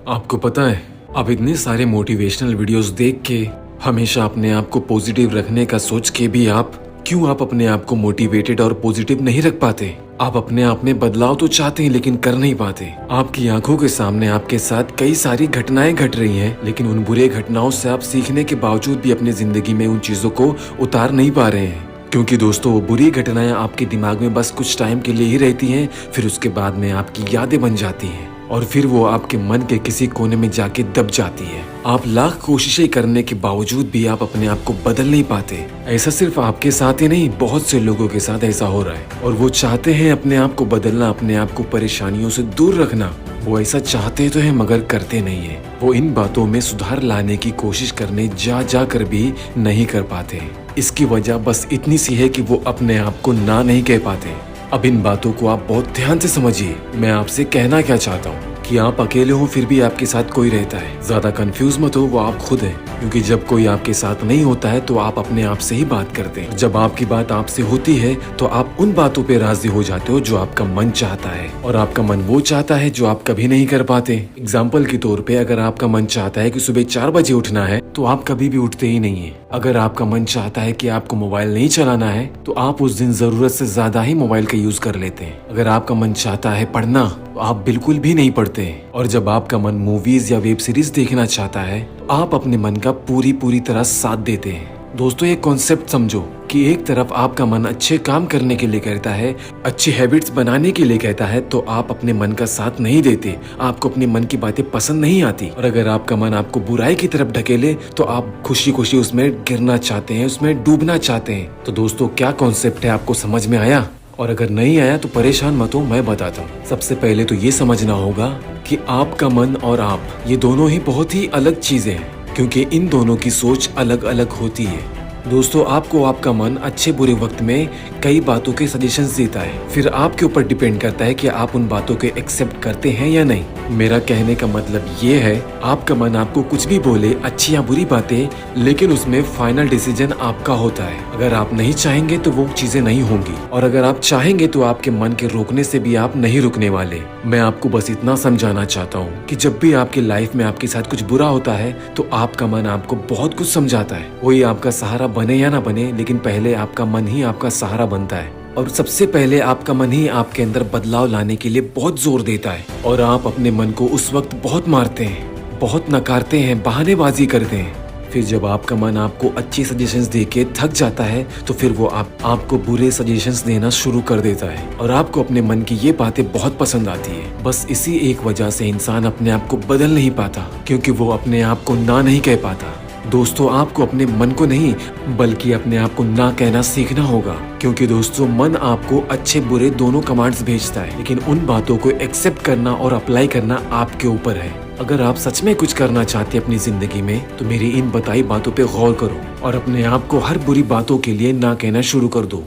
आपको पता है, आप इतने सारे मोटिवेशनल वीडियोस देख के हमेशा अपने आप को पॉजिटिव रखने का सोच के भी आप अपने आप को मोटिवेटेड और पॉजिटिव नहीं रख पाते? आप अपने आप में बदलाव तो चाहते हैं लेकिन कर नहीं पाते। आपकी आंखों के सामने आपके साथ कई सारी घटनाएं घट रही हैं, लेकिन उन बुरे घटनाओं से आप सीखने के बावजूद भी अपनी जिंदगी में उन चीजों को उतार नहीं पा रहे हैं। क्योंकि दोस्तों, वो बुरी घटनाएं आपके दिमाग में बस कुछ टाइम के लिए ही रहती हैं, फिर उसके बाद में आपकी यादें बन जाती हैं और फिर वो आपके मन के किसी कोने में जाके दब जाती है। आप लाख कोशिशें करने के बावजूद भी आप अपने आप को बदल नहीं पाते। ऐसा सिर्फ आपके साथ ही नहीं, बहुत से लोगों के साथ ऐसा हो रहा है और वो चाहते हैं अपने आप को बदलना, अपने आप को परेशानियों से दूर रखना। वो ऐसा चाहते तो है मगर करते नहीं है। वो इन बातों में सुधार लाने की कोशिश करने जा कर भी नहीं कर पाते। इसकी वजह बस इतनी सी है कि वो अपने आप को ना नहीं कह पाते। अब इन बातों को आप बहुत ध्यान से समझिए। मैं आपसे कहना क्या चाहता हूँ कि आप अकेले हो फिर भी आपके साथ कोई रहता है। ज्यादा कंफ्यूज मत हो, वो आप खुद हैं। क्योंकि जब कोई आपके साथ नहीं होता है तो आप अपने आप से ही बात करते हैं। जब आपकी बात आपसे होती है तो आप उन बातों पे राजी हो जाते हो जो आपका मन चाहता है, और आपका मन वो चाहता है जो आप कभी नहीं कर पाते। एग्जाम्पल के तौर पे, अगर आपका मन चाहता है कि सुबह 4 बजे उठना है तो आप कभी भी उठते ही नहीं है। अगर आपका मन चाहता है कि आपको मोबाइल नहीं चलाना है तो आप उस दिन जरूरत से ज्यादा ही मोबाइल का यूज कर लेते हैं। अगर आपका मन चाहता है पढ़ना तो आप बिल्कुल भी नहीं पढ़ते हैं। और जब आपका मन मूवीज या वेब सीरीज देखना चाहता है तो आप अपने मन का पूरी तरह साथ देते हैं। दोस्तों, एक कॉन्सेप्ट समझो कि एक तरफ आपका मन अच्छे काम करने के लिए कहता है, अच्छी हैबिट्स बनाने के लिए कहता है, तो आप अपने मन का साथ नहीं देते। आपको अपने मन की बातें पसंद नहीं आती। और अगर आपका मन आपको बुराई की तरफ ढकेले तो आप खुशी खुशी उसमें गिरना चाहते हैं, उसमें डूबना चाहते हैं। तो दोस्तों, क्या कॉन्सेप्ट है, आपको समझ में आया? और अगर नहीं आया तो परेशान मत हो, मैं बताता हूँ। सबसे पहले तो ये समझना होगा कि आपका मन और आप, ये दोनों ही बहुत ही अलग चीजें हैं, क्योंकि इन दोनों की सोच अलग अलग होती है। दोस्तों, आपको आपका मन अच्छे बुरे वक्त में कई बातों के सजेशंस देता है। फिर आपके ऊपर डिपेंड करता है कि आप उन बातों को एक्सेप्ट करते हैं या नहीं। मेरा कहने का मतलब ये है, आपका मन आपको कुछ भी बोले, अच्छी या बुरी बातें, लेकिन उसमें फाइनल डिसीजन आपका होता है। अगर आप नहीं चाहेंगे तो वो चीजें नहीं होंगी, और अगर आप चाहेंगे तो आपके मन के रोकने से भी आप नहीं रुकने वाले। मैं आपको बस इतना समझाना चाहता हूँ कि जब भी आपकी लाइफ में आपके साथ कुछ बुरा होता है तो आपका मन आपको बहुत कुछ समझाता है। वही आपका सहारा बने या ना बने, लेकिन पहले आपका मन ही आपका सहारा बनता है। और सबसे पहले आपका मन ही आपके अंदर बदलाव लाने के लिए बहुत जोर देता है। और आप अपने मन को उस वक्त बहुत मारते हैं, बहुत नकारते हैं, बहानेबाजी करते हैं। फिर जब आपका मन आपको अच्छे सजेशंस देके थक जाता है तो फिर वो आपको बुरे सजेशंस देना शुरू कर देता है। और आपको अपने मन की ये बातें बहुत पसंद आती है। बस इसी एक वजह से इंसान अपने आप को बदल नहीं पाता, क्योंकि वो अपने आप को ना नहीं कह पाता। दोस्तों, आपको अपने मन को नहीं बल्कि अपने आप को ना कहना सीखना होगा। क्योंकि दोस्तों, मन आपको अच्छे बुरे दोनों कमांड्स भेजता है, लेकिन उन बातों को एक्सेप्ट करना और अप्लाई करना आपके ऊपर है। अगर आप सच में कुछ करना चाहते हैं अपनी जिंदगी में तो मेरी इन बताई बातों पे गौर करो और अपने आप को हर बुरी बातों के लिए ना कहना शुरू कर दो।